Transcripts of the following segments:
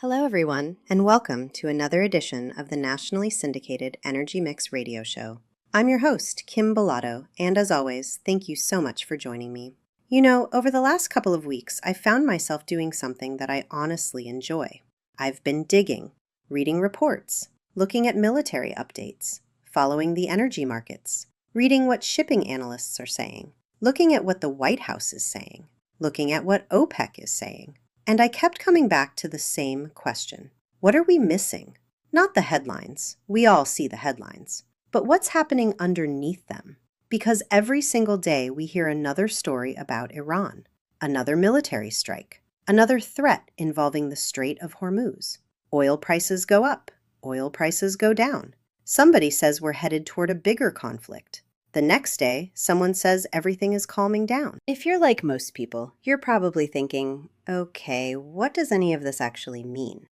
Hello, everyone, and welcome to another edition of the nationally syndicated Energy Mixx Radio Show. I'm your host, Kym Bolado, and as always, thank you so much for joining me. You know, over the last couple of weeks, I've found myself doing something that I honestly enjoy. I've been digging, reading reports, looking at military updates, following the energy markets, reading what shipping analysts are saying, looking at what the White House is saying, looking at what OPEC is saying. And I kept coming back to the same question. What are we missing? Not the headlines. We all see the headlines. But what's happening underneath them? Because every single day we hear another story about Iran, another military strike, another threat involving the Strait of Hormuz. Oil prices go up. Oil prices go down. Somebody says we're headed toward a bigger conflict. The next day, someone says everything is calming down. If you're like most people, you're probably thinking, okay, what does any of this actually mean?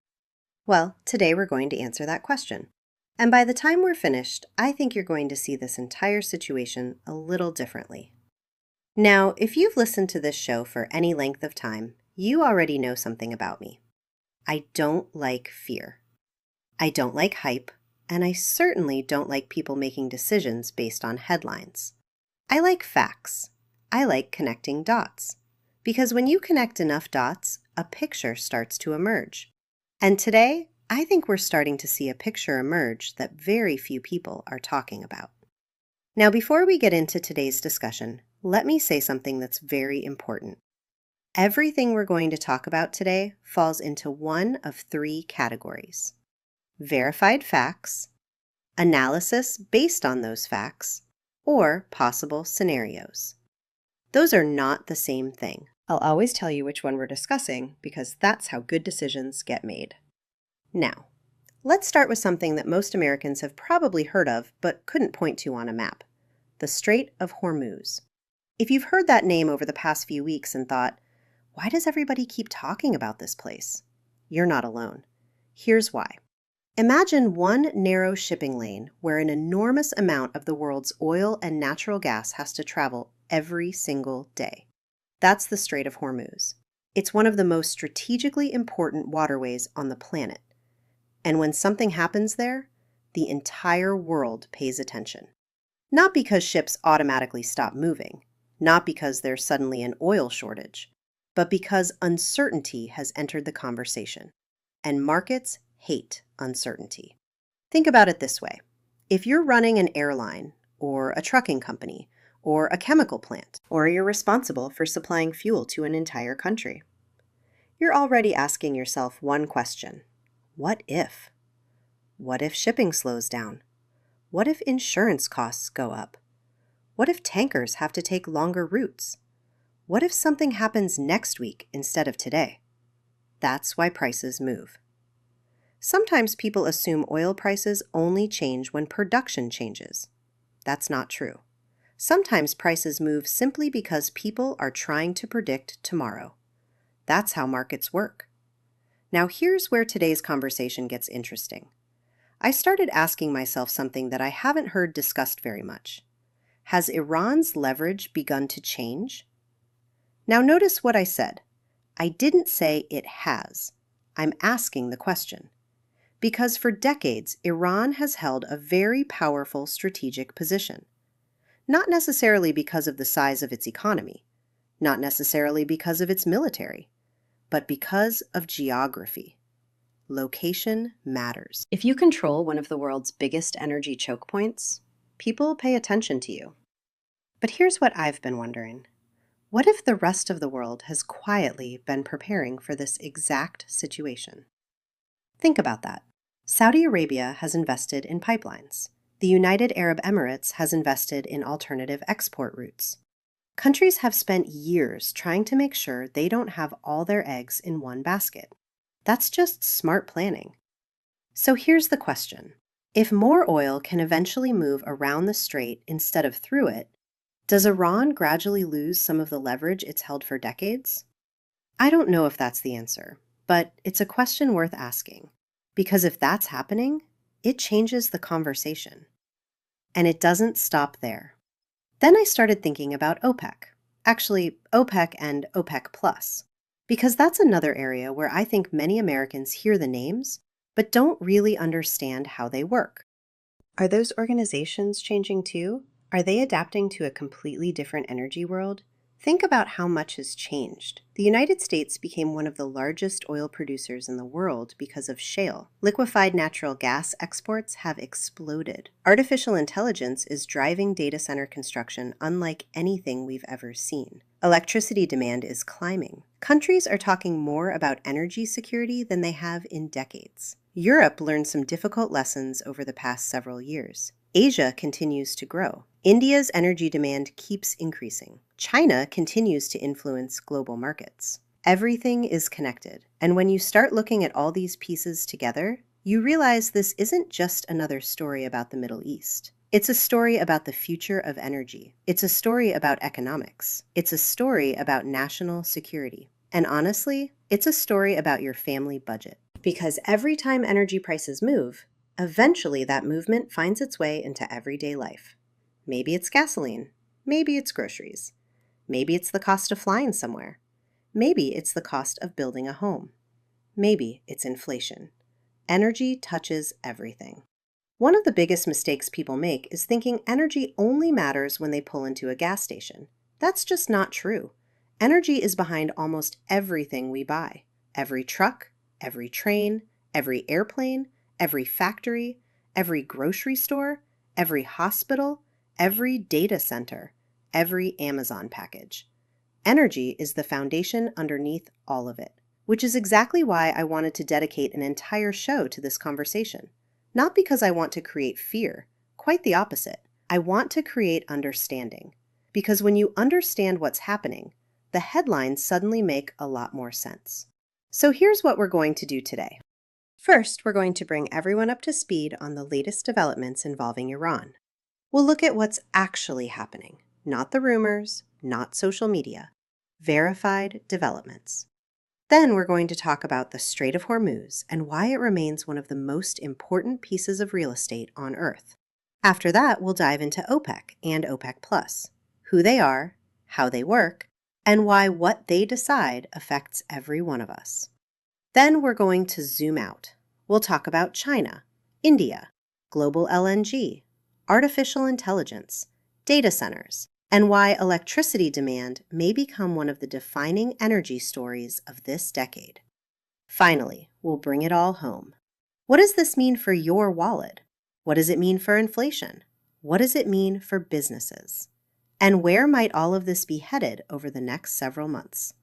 Well, today we're going to answer that question. And by the time we're finished, I think you're going to see this entire situation a little differently. Now, if you've listened to this show for any length of time, you already know something about me. I don't like fear. I don't like hype. And I certainly don't like people making decisions based on headlines. I like facts. I like connecting dots. Because when you connect enough dots, a picture starts to emerge. And today, I think we're starting to see a picture emerge that very few people are talking about. Now, before we get into today's discussion, let me say something that's very important. Everything we're going to talk about today falls into one of three categories: verified facts, analysis based on those facts, or possible scenarios. Those are not the same thing. I'll always tell you which one we're discussing because that's how good decisions get made. Now, let's start with something that most Americans have probably heard of but couldn't point to on a map: the Strait of Hormuz. If you've heard that name over the past few weeks and thought, why does everybody keep talking about this place? You're not alone. Here's why. Imagine one narrow shipping lane where an enormous amount of the world's oil and natural gas has to travel every single day. That's the Strait of Hormuz. It's one of the most strategically important waterways on the planet. And when something happens there, the entire world pays attention. Not because ships automatically stop moving, not because there's suddenly an oil shortage, but because uncertainty has entered the conversation. And markets hate uncertainty. Think about it this way. If you're running an airline, or a trucking company, or a chemical plant, or you're responsible for supplying fuel to an entire country, you're already asking yourself one question. What if? What if shipping slows down? What if insurance costs go up? What if tankers have to take longer routes? What if something happens next week instead of today? That's why prices move. Sometimes people assume oil prices only change when production changes. That's not true. Sometimes prices move simply because people are trying to predict tomorrow. That's how markets work. Now here's where today's conversation gets interesting. I started asking myself something that I haven't heard discussed very much. Has Iran's leverage begun to change? Now notice what I said. I didn't say it has. I'm asking the question. Because for decades, Iran has held a very powerful strategic position. Not necessarily because of the size of its economy, not necessarily because of its military, but because of geography. Location matters. If you control one of the world's biggest energy choke points, people pay attention to you. But here's what I've been wondering. What if the rest of the world has quietly been preparing for this exact situation? Think about that. Saudi Arabia has invested in pipelines. The United Arab Emirates has invested in alternative export routes. Countries have spent years trying to make sure they don't have all their eggs in one basket. That's just smart planning. So here's the question. If more oil can eventually move around the strait instead of through it, does Iran gradually lose some of the leverage it's held for decades? I don't know if that's the answer, but it's a question worth asking. Because if that's happening, it changes the conversation. And it doesn't stop there. Then I started thinking about OPEC. Actually, OPEC and OPEC+. Because that's another area where I think many Americans hear the names, but don't really understand how they work. Are those organizations changing too? Are they adapting to a completely different energy world? Think about how much has changed. The United States became one of the largest oil producers in the world because of shale. Liquefied natural gas exports have exploded. Artificial intelligence is driving data center construction unlike anything we've ever seen. Electricity demand is climbing. Countries are talking more about energy security than they have in decades. Europe learned some difficult lessons over the past several years. Asia continues to grow. India's energy demand keeps increasing. China continues to influence global markets. Everything is connected, and when you start looking at all these pieces together, you realize this isn't just another story about the Middle East. It's a story about the future of energy. It's a story about economics. It's a story about national security. And honestly, it's a story about your family budget. Because every time energy prices move, eventually that movement finds its way into everyday life. Maybe it's gasoline. Maybe it's groceries. Maybe it's the cost of flying somewhere. Maybe it's the cost of building a home. Maybe it's inflation. Energy touches everything. One of the biggest mistakes people make is thinking energy only matters when they pull into a gas station. That's just not true. Energy is behind almost everything we buy. Every truck, every train, every airplane, every factory, every grocery store, every hospital, every data center, every Amazon package. Energy is the foundation underneath all of it, which is exactly why I wanted to dedicate an entire show to this conversation. Not because I want to create fear, quite the opposite. I want to create understanding. Because when you understand what's happening, the headlines suddenly make a lot more sense. So here's what we're going to do today. First, we're going to bring everyone up to speed on the latest developments involving Iran. We'll look at what's actually happening, not the rumors, not social media, verified developments. Then we're going to talk about the Strait of Hormuz and why it remains one of the most important pieces of real estate on Earth. After that, we'll dive into OPEC and OPEC+, who they are, how they work, and why what they decide affects every one of us. Then we're going to zoom out. We'll talk about China, India, global LNG, artificial intelligence, data centers, and why electricity demand may become one of the defining energy stories of this decade. Finally, we'll bring it all home. What does this mean for your wallet? What does it mean for inflation? What does it mean for businesses? And where might all of this be headed over the next several months?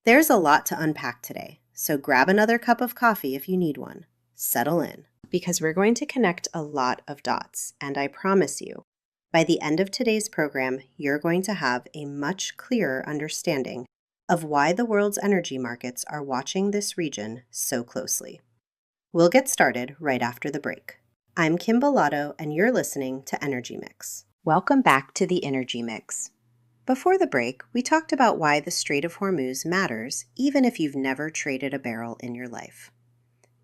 There's a lot to unpack today, so grab another cup of coffee if you need one. Settle in, because we're going to connect a lot of dots, and I promise you, by the end of today's program, you're going to have a much clearer understanding of why the world's energy markets are watching this region so closely. We'll get started right after the break. I'm Kym Bolado, and you're listening to Energy Mixx. Welcome back to the Energy Mixx. Before the break, we talked about why the Strait of Hormuz matters even if you've never traded a barrel in your life.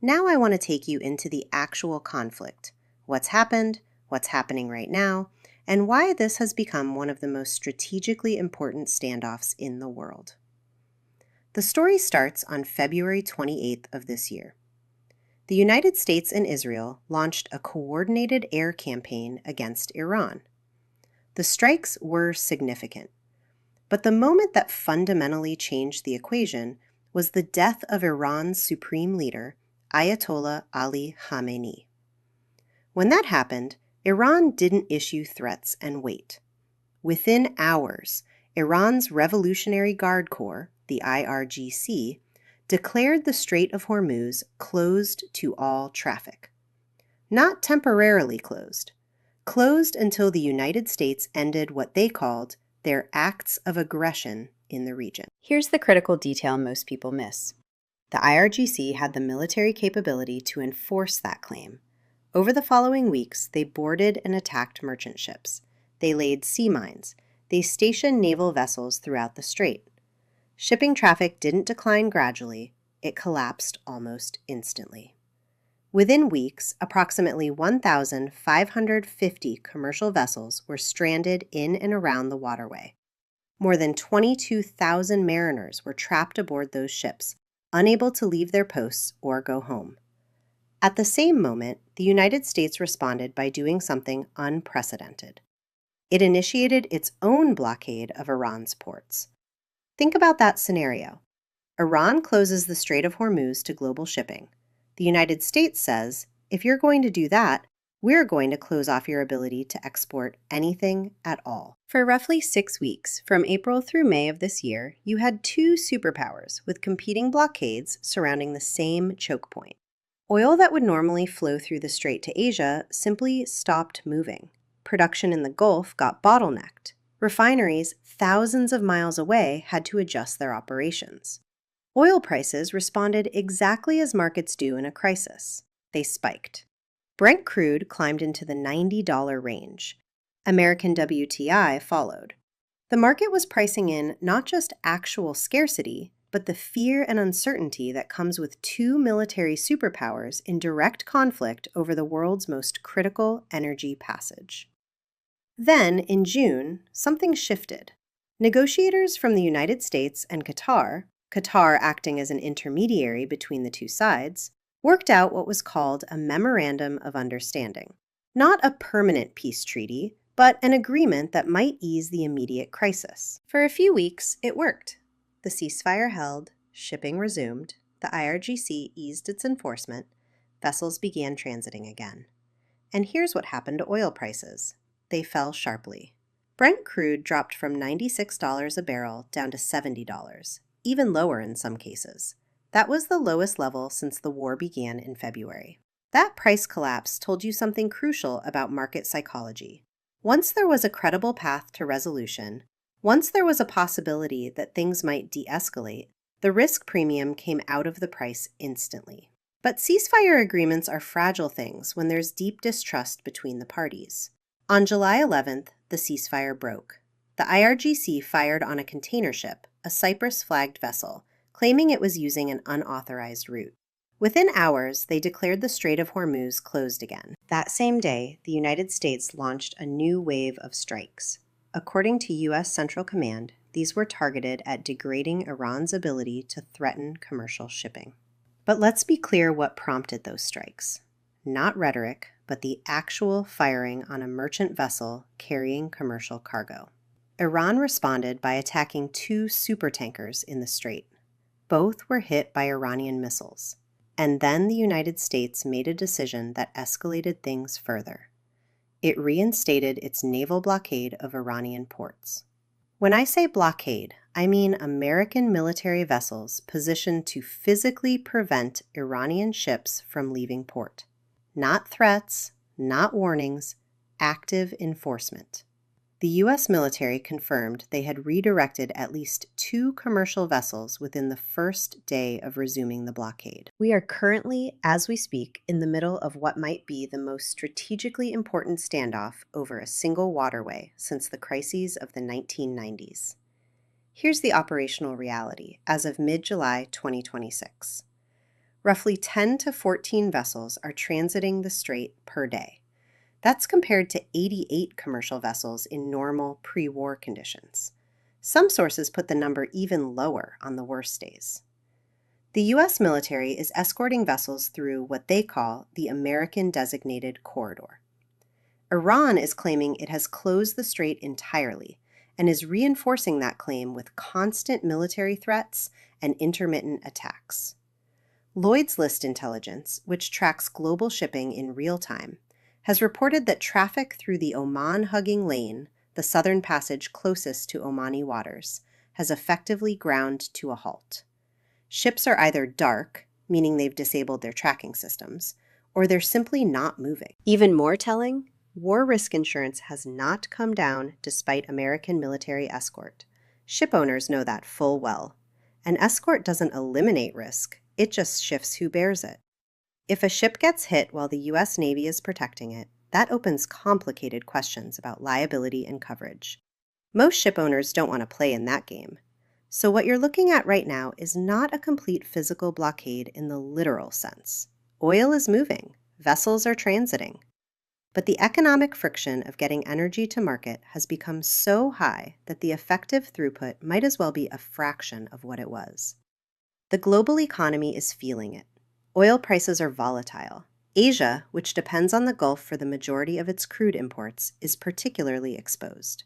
Now I want to take you into the actual conflict, what's happened, what's happening right now, and why this has become one of the most strategically important standoffs in the world. The story starts on February 28th of this year. The United States and Israel launched a coordinated air campaign against Iran. The strikes were significant, but the moment that fundamentally changed the equation was the death of Iran's supreme leader, Ayatollah Ali Khamenei. When that happened, Iran didn't issue threats and wait. Within hours, Iran's Revolutionary Guard Corps, the IRGC, declared the Strait of Hormuz closed to all traffic. Not temporarily closed until the United States ended what they called their acts of aggression in the region. Here's the critical detail most people miss. The IRGC had the military capability to enforce that claim. Over the following weeks, they boarded and attacked merchant ships. They laid sea mines. They stationed naval vessels throughout the strait. Shipping traffic didn't decline gradually, it collapsed almost instantly. Within weeks, approximately 1,550 commercial vessels were stranded in and around the waterway. More than 22,000 mariners were trapped aboard those ships, unable to leave their posts or go home. At the same moment, the United States responded by doing something unprecedented. It initiated its own blockade of Iran's ports. Think about that scenario. Iran closes the Strait of Hormuz to global shipping. The United States says, if you're going to do that, we're going to close off your ability to export anything at all. For roughly 6 weeks, from April through May of this year, you had two superpowers with competing blockades surrounding the same choke point. Oil that would normally flow through the strait to Asia simply stopped moving. Production in the Gulf got bottlenecked. Refineries thousands of miles away had to adjust their operations. Oil prices responded exactly as markets do in a crisis. They spiked. Brent crude climbed into the $90 range. American WTI followed. The market was pricing in not just actual scarcity, but the fear and uncertainty that comes with two military superpowers in direct conflict over the world's most critical energy passage. Then, in June, something shifted. Negotiators from the United States and Qatar acting as an intermediary between the two sides, worked out what was called a Memorandum of Understanding. Not a permanent peace treaty, but an agreement that might ease the immediate crisis. For a few weeks, it worked. The ceasefire held, shipping resumed, the IRGC eased its enforcement, vessels began transiting again. And here's what happened to oil prices. They fell sharply. Brent crude dropped from $96 a barrel down to $70, even lower in some cases. That was the lowest level since the war began in February. That price collapse told you something crucial about market psychology. Once there was a credible path to resolution, once there was a possibility that things might de-escalate, the risk premium came out of the price instantly. But ceasefire agreements are fragile things when there's deep distrust between the parties. On July 11th, the ceasefire broke. The IRGC fired on a container ship, a Cyprus-flagged vessel, claiming it was using an unauthorized route. Within hours, they declared the Strait of Hormuz closed again. That same day, the United States launched a new wave of strikes. According to U.S. Central Command, these were targeted at degrading Iran's ability to threaten commercial shipping. But let's be clear what prompted those strikes. Not rhetoric, but the actual firing on a merchant vessel carrying commercial cargo. Iran responded by attacking two supertankers in the strait. Both were hit by Iranian missiles. And then the United States made a decision that escalated things further. It reinstated its naval blockade of Iranian ports. When I say blockade, I mean American military vessels positioned to physically prevent Iranian ships from leaving port. Not threats, not warnings, active enforcement. The U.S. military confirmed they had redirected at least 2 commercial vessels within the first day of resuming the blockade. We are currently, as we speak, in the middle of what might be the most strategically important standoff over a single waterway since the crises of the 1990s. Here's the operational reality as of mid-July 2026. Roughly 10 to 14 vessels are transiting the strait per day. That's compared to 88 commercial vessels in normal pre-war conditions. Some sources put the number even lower on the worst days. The U.S. military is escorting vessels through what they call the American Designated Corridor. Iran is claiming it has closed the strait entirely and is reinforcing that claim with constant military threats and intermittent attacks. Lloyd's List Intelligence, which tracks global shipping in real time, has reported that traffic through the Oman-hugging lane, the southern passage closest to Omani waters, has effectively ground to a halt. Ships are either dark, meaning they've disabled their tracking systems, or they're simply not moving. Even more telling, war risk insurance has not come down despite American military escort. Ship owners know that full well. An escort doesn't eliminate risk, it just shifts who bears it. If a ship gets hit while the U.S. Navy is protecting it, that opens complicated questions about liability and coverage. Most ship owners don't want to play in that game. So what you're looking at right now is not a complete physical blockade in the literal sense. Oil is moving, vessels are transiting. But the economic friction of getting energy to market has become so high that the effective throughput might as well be a fraction of what it was. The global economy is feeling it. Oil prices are volatile. Asia, which depends on the Gulf for the majority of its crude imports, is particularly exposed.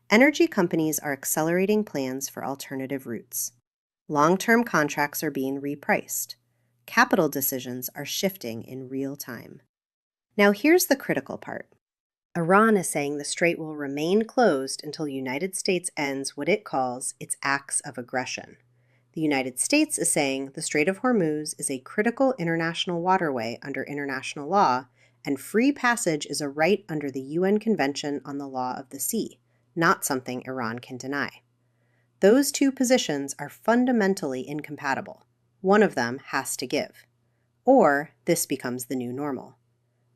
Energy companies are accelerating plans for alternative routes. Long-term contracts are being repriced. Capital decisions are shifting in real time. Now here's the critical part. Iran is saying the strait will remain closed until the United States ends what it calls its acts of aggression. The United States is saying the Strait of Hormuz is a critical international waterway under international law, and free passage is a right under the UN Convention on the Law of the Sea, not something Iran can deny. Those two positions are fundamentally incompatible. One of them has to give. Or this becomes the new normal.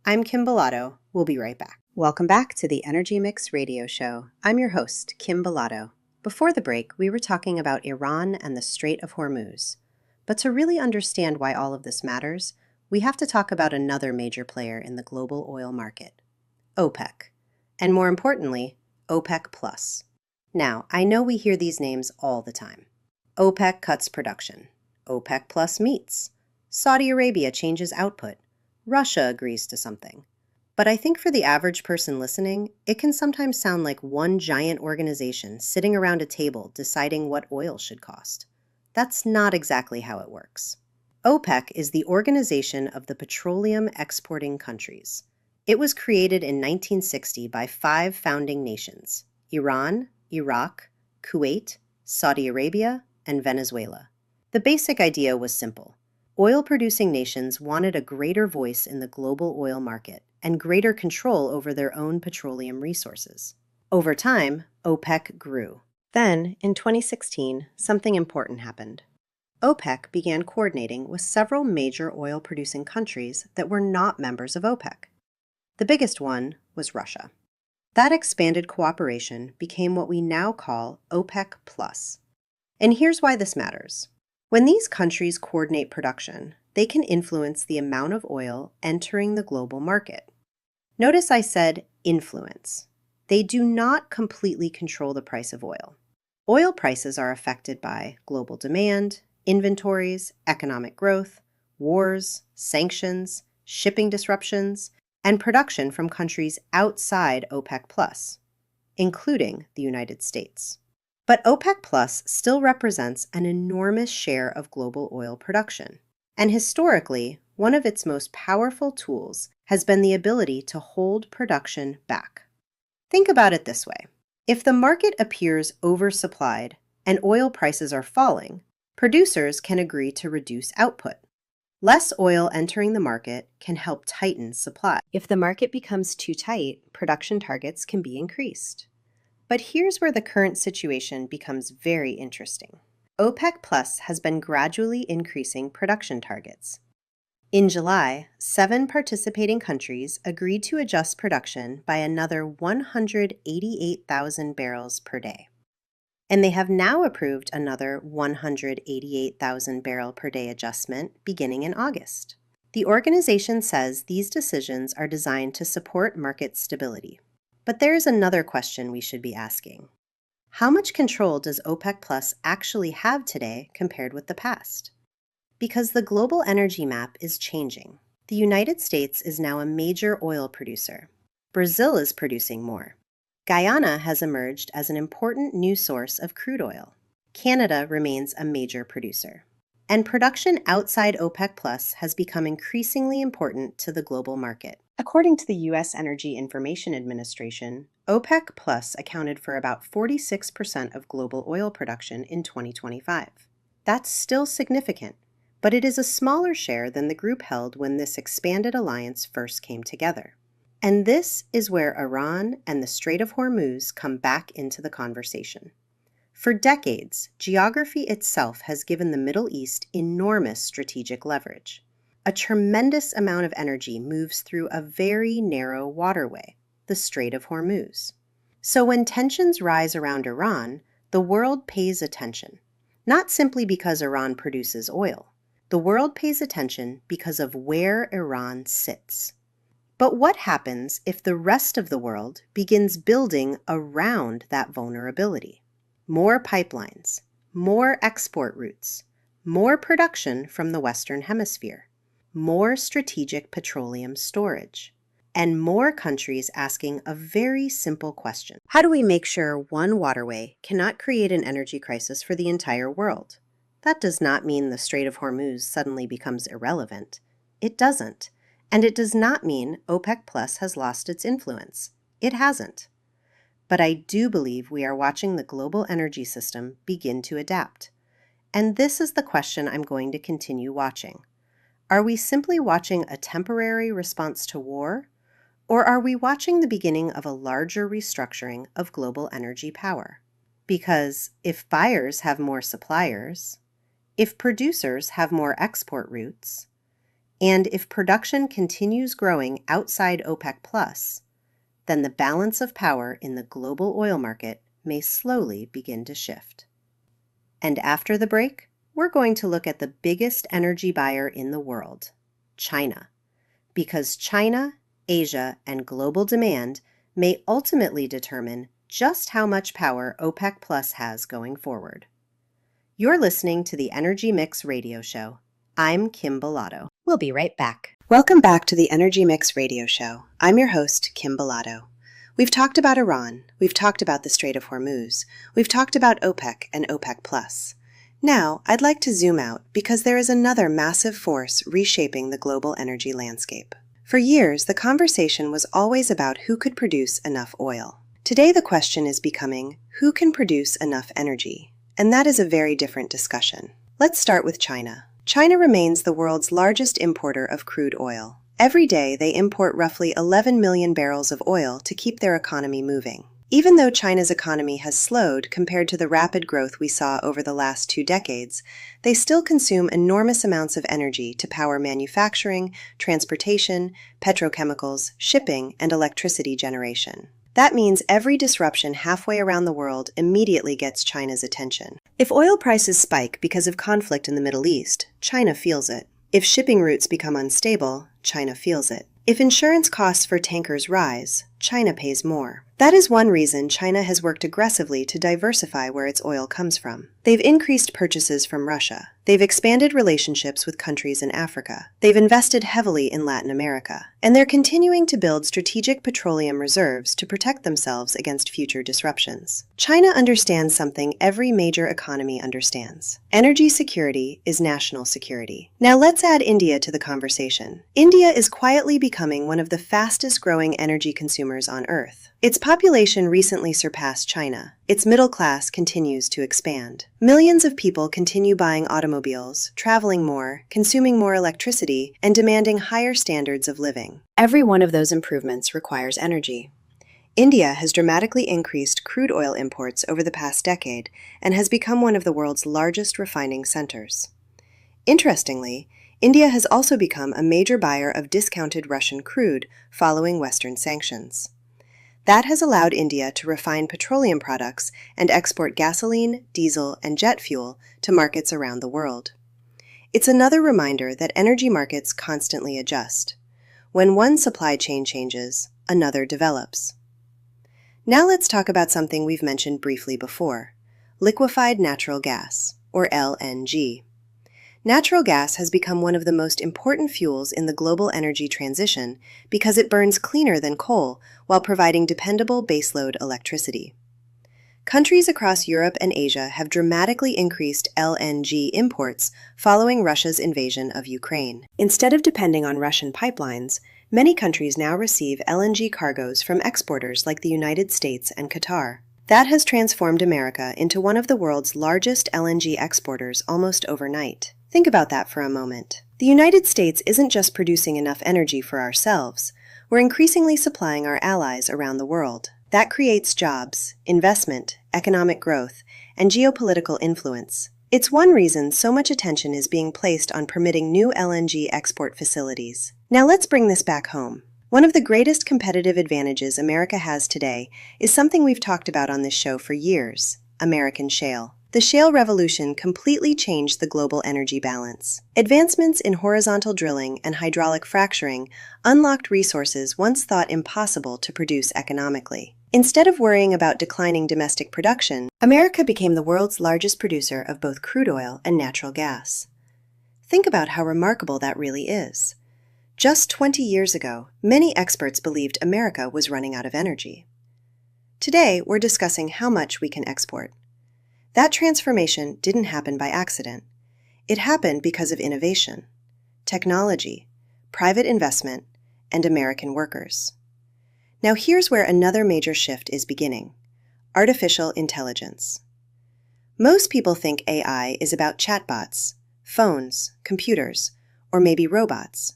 I'm Kym Bolado. We'll be right back. Welcome back to the Energy Mixx Radio Show. I'm your host, Kym Bolado. Before the break, we were talking about Iran and the Strait of Hormuz. But to really understand why all of this matters, we have to talk about another major player in the global oil market, OPEC, and more importantly, OPEC+. Now, I know we hear these names all the time. OPEC cuts production. OPEC+ meets. Saudi Arabia changes output. Russia agrees to something. But I think for the average person listening, it can sometimes sound like one giant organization sitting around a table deciding what oil should cost. That's not exactly how it works. OPEC is the Organization of the Petroleum Exporting Countries. It was created in 1960 by 5 founding nations: Iran, Iraq, Kuwait, Saudi Arabia, and Venezuela. The basic idea was simple. Oil-producing nations wanted a greater voice in the global oil market and greater control over their own petroleum resources. Over time, OPEC grew. Then, in 2016, something important happened. OPEC began coordinating with several major oil-producing countries that were not members of OPEC. The biggest one was Russia. That expanded cooperation became what we now call OPEC+. And here's why this matters. When these countries coordinate production, they can influence the amount of oil entering the global market. Notice I said influence. They do not completely control the price of oil. Oil prices are affected by global demand, inventories, economic growth, wars, sanctions, shipping disruptions, and production from countries outside OPEC+, including the United States. But OPEC+ still represents an enormous share of global oil production. And historically, one of its most powerful tools has been the ability to hold production back. Think about it this way. If the market appears oversupplied and oil prices are falling, producers can agree to reduce output. Less oil entering the market can help tighten supply. If the market becomes too tight, production targets can be increased. But here's where the current situation becomes very interesting. OPEC Plus has been gradually increasing production targets. In July, 7 participating countries agreed to adjust production by another 188,000 barrels per day. And they have now approved another 188,000 barrel per day adjustment beginning in August. The organization says these decisions are designed to support market stability. But there is another question we should be asking. How much control does OPEC Plus actually have today compared with the past? Because the global energy map is changing. The United States is now a major oil producer. Brazil is producing more. Guyana has emerged as an important new source of crude oil. Canada remains a major producer. And production outside OPEC Plus has become increasingly important to the global market. According to the U.S. Energy Information Administration, OPEC Plus accounted for about 46% of global oil production in 2025. That's still significant, but it is a smaller share than the group held when this expanded alliance first came together. And this is where Iran and the Strait of Hormuz come back into the conversation. For decades, geography itself has given the Middle East enormous strategic leverage. A tremendous amount of energy moves through a very narrow waterway, the Strait of Hormuz. So when tensions rise around Iran, the world pays attention. Not simply because Iran produces oil. The world pays attention because of where Iran sits. But what happens if the rest of the world begins building around that vulnerability? More pipelines, more export routes, more production from the Western Hemisphere, more strategic petroleum storage, and more countries asking a very simple question. How do we make sure one waterway cannot create an energy crisis for the entire world? That does not mean the Strait of Hormuz suddenly becomes irrelevant. It doesn't. And it does not mean OPEC Plus has lost its influence. It hasn't. But I do believe we are watching the global energy system begin to adapt. And this is the question I'm going to continue watching. Are we simply watching a temporary response to war? Or are we watching the beginning of a larger restructuring of global energy power? Because if buyers have more suppliers, if producers have more export routes, and if production continues growing outside OPEC+, then the balance of power in the global oil market may slowly begin to shift. And after the break, we're going to look at the biggest energy buyer in the world, China. Because China, Asia, and global demand may ultimately determine just how much power OPEC+ has going forward. You're listening to the Energy Mixx Radio Show. I'm Kym Bolado. We'll be right back. Welcome back to the Energy Mixx Radio Show. I'm your host, Kym Bolado. We've talked about Iran. We've talked about the Strait of Hormuz. We've talked about OPEC and OPEC+. Now, I'd like to zoom out because there is another massive force reshaping the global energy landscape. For years, the conversation was always about who could produce enough oil. Today, the question is becoming, who can produce enough energy? And that is a very different discussion. Let's start with China. China remains the world's largest importer of crude oil. Every day, they import roughly 11 million barrels of oil to keep their economy moving. Even though China's economy has slowed compared to the rapid growth we saw over the last 2 decades, they still consume enormous amounts of energy to power manufacturing, transportation, petrochemicals, shipping, and electricity generation. That means every disruption halfway around the world immediately gets China's attention. If oil prices spike because of conflict in the Middle East, China feels it. If shipping routes become unstable, China feels it. If insurance costs for tankers rise, China pays more. That is one reason China has worked aggressively to diversify where its oil comes from. They've increased purchases from Russia. They've expanded relationships with countries in Africa. They've invested heavily in Latin America. And they're continuing to build strategic petroleum reserves to protect themselves against future disruptions. China understands something every major economy understands. Energy security is national security. Now let's add India to the conversation. India is quietly becoming one of the fastest growing energy consumers on Earth. Its population recently surpassed China. Its middle class continues to expand. Millions of people continue buying automobiles, traveling more, consuming more electricity, and demanding higher standards of living. Every one of those improvements requires energy. India has dramatically increased crude oil imports over the past decade and has become one of the world's largest refining centers. Interestingly, India has also become a major buyer of discounted Russian crude following Western sanctions. That has allowed India to refine petroleum products and export gasoline, diesel, and jet fuel to markets around the world. It's another reminder that energy markets constantly adjust. When one supply chain changes, another develops. Now let's talk about something we've mentioned briefly before: liquefied natural gas, or LNG. Natural gas has become one of the most important fuels in the global energy transition because it burns cleaner than coal while providing dependable baseload electricity. Countries across Europe and Asia have dramatically increased LNG imports following Russia's invasion of Ukraine. Instead of depending on Russian pipelines, many countries now receive LNG cargoes from exporters like the United States and Qatar. That has transformed America into one of the world's largest LNG exporters almost overnight. Think about that for a moment. The United States isn't just producing enough energy for ourselves. We're increasingly supplying our allies around the world. That creates jobs, investment, economic growth, and geopolitical influence. It's one reason so much attention is being placed on permitting new LNG export facilities. Now let's bring this back home. One of the greatest competitive advantages America has today is something we've talked about on this show for years: American shale. The shale revolution completely changed the global energy balance. Advancements in horizontal drilling and hydraulic fracturing unlocked resources once thought impossible to produce economically. Instead of worrying about declining domestic production, America became the world's largest producer of both crude oil and natural gas. Think about how remarkable that really is. Just 20 years ago, many experts believed America was running out of energy. Today, we're discussing how much we can export. That transformation didn't happen by accident. It happened because of innovation, technology, private investment, and American workers. Now here's where another major shift is beginning: artificial intelligence. Most people think AI is about chatbots, phones, computers, or maybe robots.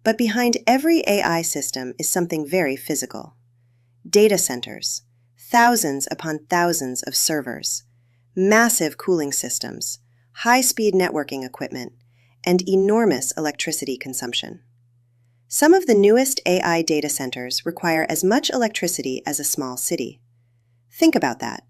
But behind every AI system is something very physical. Data centers, thousands upon thousands of servers, massive cooling systems, high-speed networking equipment, and enormous electricity consumption. Some of the newest AI data centers require as much electricity as a small city. Think about that.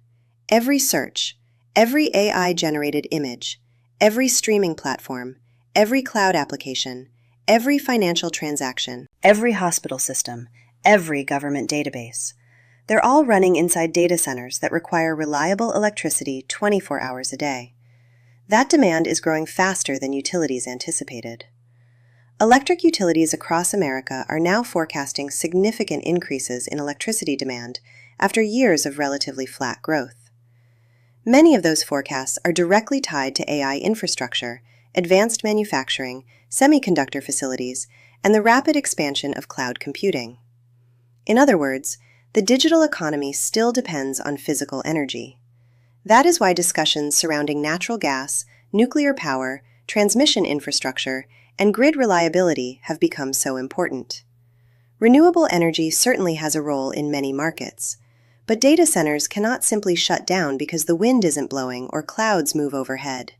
Every search, every AI-generated image, every streaming platform, every cloud application, every financial transaction, every hospital system, every government database. They're all running inside data centers that require reliable electricity 24 hours a day. That demand is growing faster than utilities anticipated. Electric utilities across America are now forecasting significant increases in electricity demand after years of relatively flat growth. Many of those forecasts are directly tied to AI infrastructure, advanced manufacturing, semiconductor facilities, and the rapid expansion of cloud computing. In other words, the digital economy still depends on physical energy. That is why discussions surrounding natural gas, nuclear power, transmission infrastructure, and grid reliability have become so important. Renewable energy certainly has a role in many markets, but data centers cannot simply shut down because the wind isn't blowing or clouds move overhead.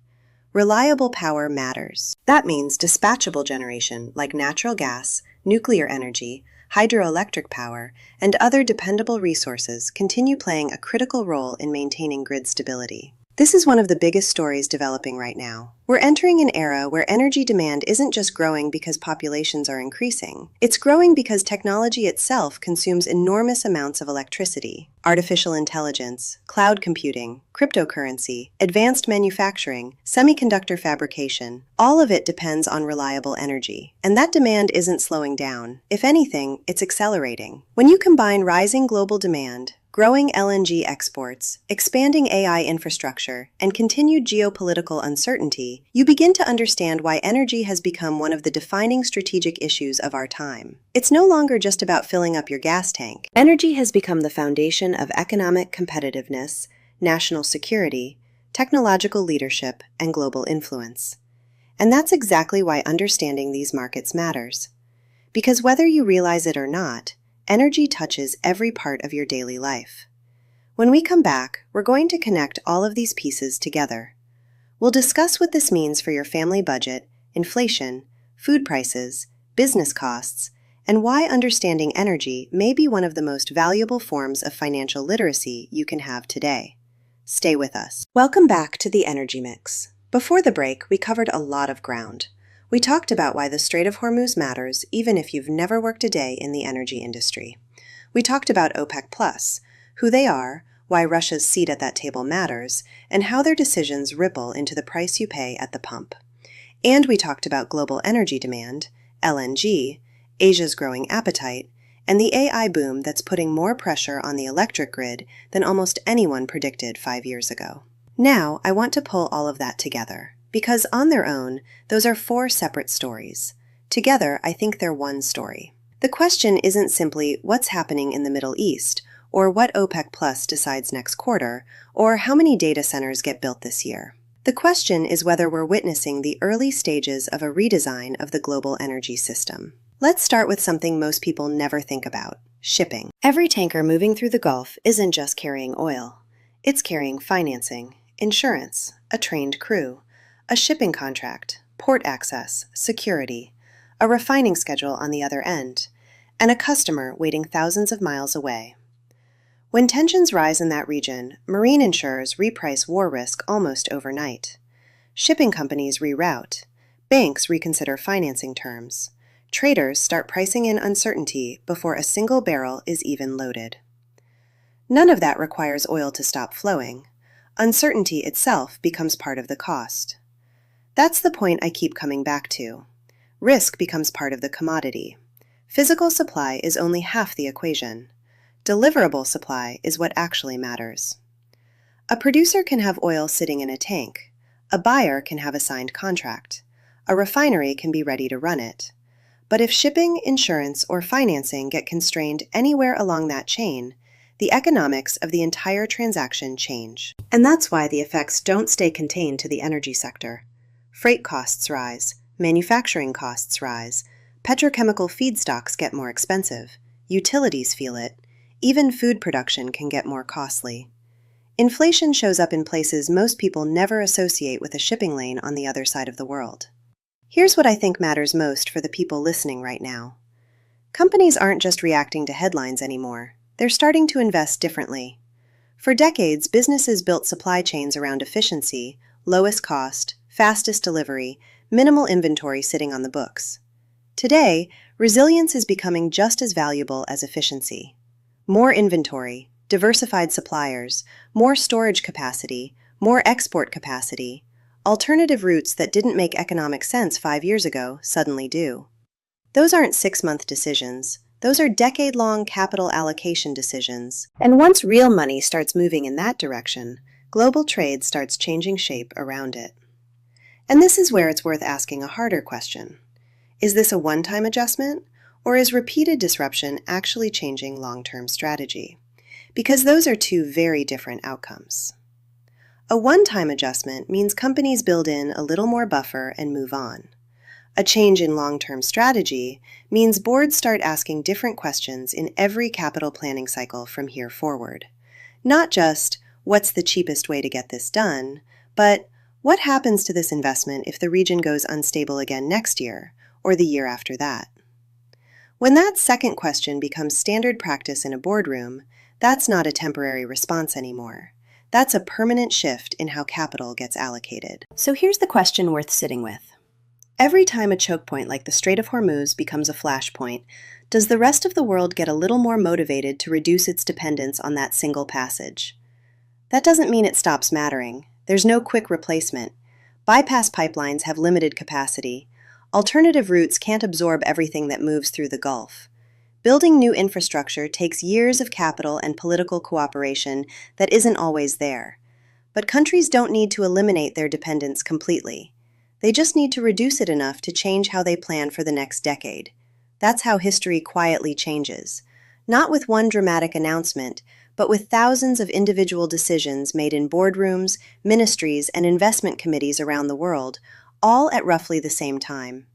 Reliable power matters. That means dispatchable generation like natural gas, nuclear energy, hydroelectric power, and other dependable resources continue playing a critical role in maintaining grid stability. This is one of the biggest stories developing right now. We're entering an era where energy demand isn't just growing because populations are increasing. It's growing because technology itself consumes enormous amounts of electricity. Artificial intelligence, cloud computing, cryptocurrency, advanced manufacturing, semiconductor fabrication, all of it depends on reliable energy. And that demand isn't slowing down. If anything, it's accelerating. When you combine rising global demand, growing LNG exports, expanding AI infrastructure, and continued geopolitical uncertainty, you begin to understand why energy has become one of the defining strategic issues of our time. It's no longer just about filling up your gas tank. Energy has become the foundation of economic competitiveness, national security, technological leadership, and global influence. And that's exactly why understanding these markets matters. Because whether you realize it or not, energy touches every part of your daily life. When we come back, we're going to connect all of these pieces together. We'll discuss what this means for your family budget, inflation, food prices, business costs, and why understanding energy may be one of the most valuable forms of financial literacy you can have today. Stay with us. Welcome back to the Energy Mix. Before the break, we covered a lot of ground. We talked about why the Strait of Hormuz matters even if you've never worked a day in the energy industry. We talked about OPEC+, who they are, why Russia's seat at that table matters, and how their decisions ripple into the price you pay at the pump. And we talked about global energy demand, LNG, Asia's growing appetite, and the AI boom that's putting more pressure on the electric grid than almost anyone predicted 5 years ago. Now, I want to pull all of that together. Because on their own, those are 4 separate stories. Together, I think they're one story. The question isn't simply what's happening in the Middle East, or what OPEC Plus decides next quarter, or how many data centers get built this year. The question is whether we're witnessing the early stages of a redesign of the global energy system. Let's start with something most people never think about: shipping. Every tanker moving through the Gulf isn't just carrying oil. It's carrying financing, insurance, a trained crew, a shipping contract, port access, security, a refining schedule on the other end, and a customer waiting thousands of miles away. When tensions rise in that region, marine insurers reprice war risk almost overnight. Shipping companies reroute. Banks reconsider financing terms. Traders start pricing in uncertainty before a single barrel is even loaded. None of that requires oil to stop flowing. Uncertainty itself becomes part of the cost. That's the point I keep coming back to. Risk becomes part of the commodity. Physical supply is only half the equation. Deliverable supply is what actually matters. A producer can have oil sitting in a tank. A buyer can have a signed contract. A refinery can be ready to run it. But if shipping, insurance, or financing get constrained anywhere along that chain, the economics of the entire transaction change. And that's why the effects don't stay contained to the energy sector. Freight costs rise, manufacturing costs rise, petrochemical feedstocks get more expensive, utilities feel it, even food production can get more costly. Inflation shows up in places most people never associate with a shipping lane on the other side of the world. Here's what I think matters most for the people listening right now. Companies aren't just reacting to headlines anymore. They're starting to invest differently. For decades, businesses built supply chains around efficiency, lowest cost, fastest delivery, minimal inventory sitting on the books. Today, resilience is becoming just as valuable as efficiency. More inventory, diversified suppliers, more storage capacity, more export capacity, alternative routes that didn't make economic sense 5 years ago suddenly do. Those aren't 6-month decisions. Those are decade-long capital allocation decisions. And once real money starts moving in that direction, global trade starts changing shape around it. And this is where it's worth asking a harder question. Is this a one-time adjustment, or is repeated disruption actually changing long-term strategy? Because those are two very different outcomes. A one-time adjustment means companies build in a little more buffer and move on. A change in long-term strategy means boards start asking different questions in every capital planning cycle from here forward. Not just, what's the cheapest way to get this done, but what happens to this investment if the region goes unstable again next year, or the year after that? When that second question becomes standard practice in a boardroom, that's not a temporary response anymore. That's a permanent shift in how capital gets allocated. So here's the question worth sitting with. Every time a choke point like the Strait of Hormuz becomes a flashpoint, does the rest of the world get a little more motivated to reduce its dependence on that single passage? That doesn't mean it stops mattering. There's no quick replacement. Bypass pipelines have limited capacity. Alternative routes can't absorb everything that moves through the Gulf. Building new infrastructure takes years of capital and political cooperation that isn't always there. But countries don't need to eliminate their dependence completely. They just need to reduce it enough to change how they plan for the next decade. That's how history quietly changes. Not with one dramatic announcement, but with thousands of individual decisions made in boardrooms, ministries, and investment committees around the world, all at roughly the same time.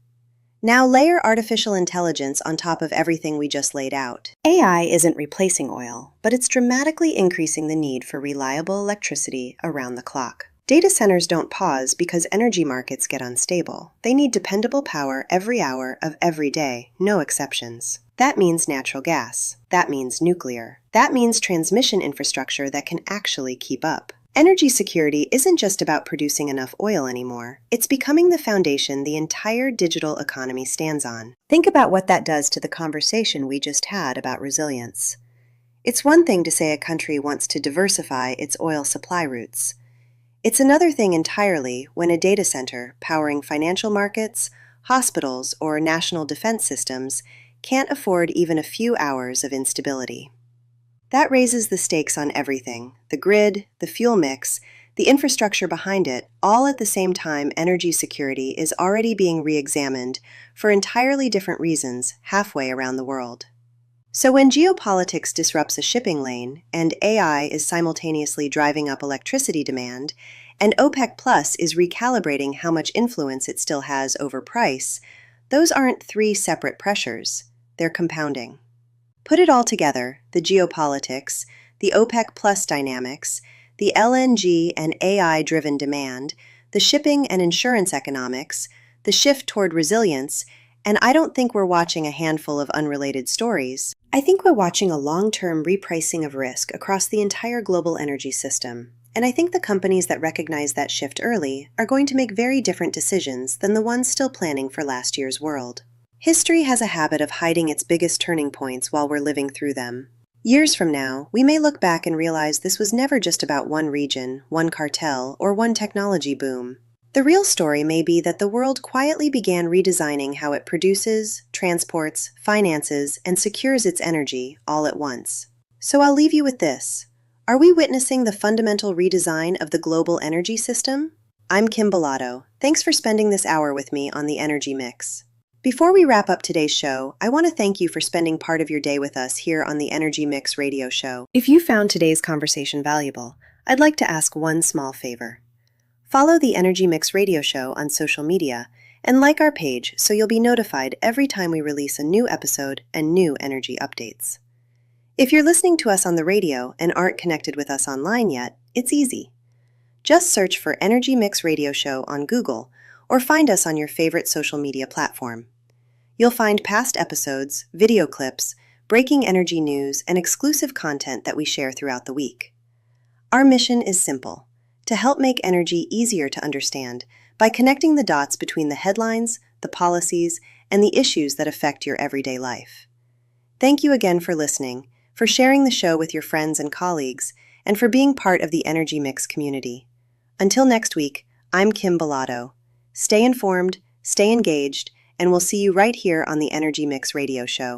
Now layer artificial intelligence on top of everything we just laid out. AI isn't replacing oil, but it's dramatically increasing the need for reliable electricity around the clock. Data centers don't pause because energy markets get unstable. They need dependable power every hour of every day, no exceptions. That means natural gas. That means nuclear. That means transmission infrastructure that can actually keep up. Energy security isn't just about producing enough oil anymore. It's becoming the foundation the entire digital economy stands on. Think about what that does to the conversation we just had about resilience. It's one thing to say a country wants to diversify its oil supply routes. It's another thing entirely when a data center powering financial markets, hospitals, or national defense systems can't afford even a few hours of instability. That raises the stakes on everything: the grid, the fuel mix, the infrastructure behind it, all at the same time energy security is already being re-examined for entirely different reasons halfway around the world. So when geopolitics disrupts a shipping lane, and AI is simultaneously driving up electricity demand, and OPEC Plus is recalibrating how much influence it still has over price, those aren't three separate pressures. They're compounding. Put it all together, the geopolitics, the OPEC Plus dynamics, the LNG and AI-driven demand, the shipping and insurance economics, the shift toward resilience, And I don't think we're watching a handful of unrelated stories. I think we're watching a long-term repricing of risk across the entire global energy system. And I think the companies that recognize that shift early are going to make very different decisions than the ones still planning for last year's world. History has a habit of hiding its biggest turning points while we're living through them. Years from now, we may look back and realize this was never just about one region, one cartel, or one technology boom. The real story may be that the world quietly began redesigning how it produces, transports, finances, and secures its energy all at once. So I'll leave you with this. Are we witnessing the fundamental redesign of the global energy system? I'm Kym Bolado. Thanks for spending this hour with me on the Energy Mix. Before we wrap up today's show, I want to thank you for spending part of your day with us here on the Energy Mix Radio Show. If you found today's conversation valuable, I'd like to ask one small favor. Follow the Energy Mix Radio Show on social media and like our page so you'll be notified every time we release a new episode and new energy updates. If you're listening to us on the radio and aren't connected with us online yet, it's easy. Just search for Energy Mix Radio Show on Google or find us on your favorite social media platform. You'll find past episodes, video clips, breaking energy news, and exclusive content that we share throughout the week. Our mission is simple: to help make energy easier to understand by connecting the dots between the headlines, the policies, and the issues that affect your everyday life. Thank you again for listening, for sharing the show with your friends and colleagues, and for being part of the Energy Mix community. Until next week, I'm Kym Bolado. Stay informed, stay engaged, and we'll see you right here on the Energy Mix Radio Show.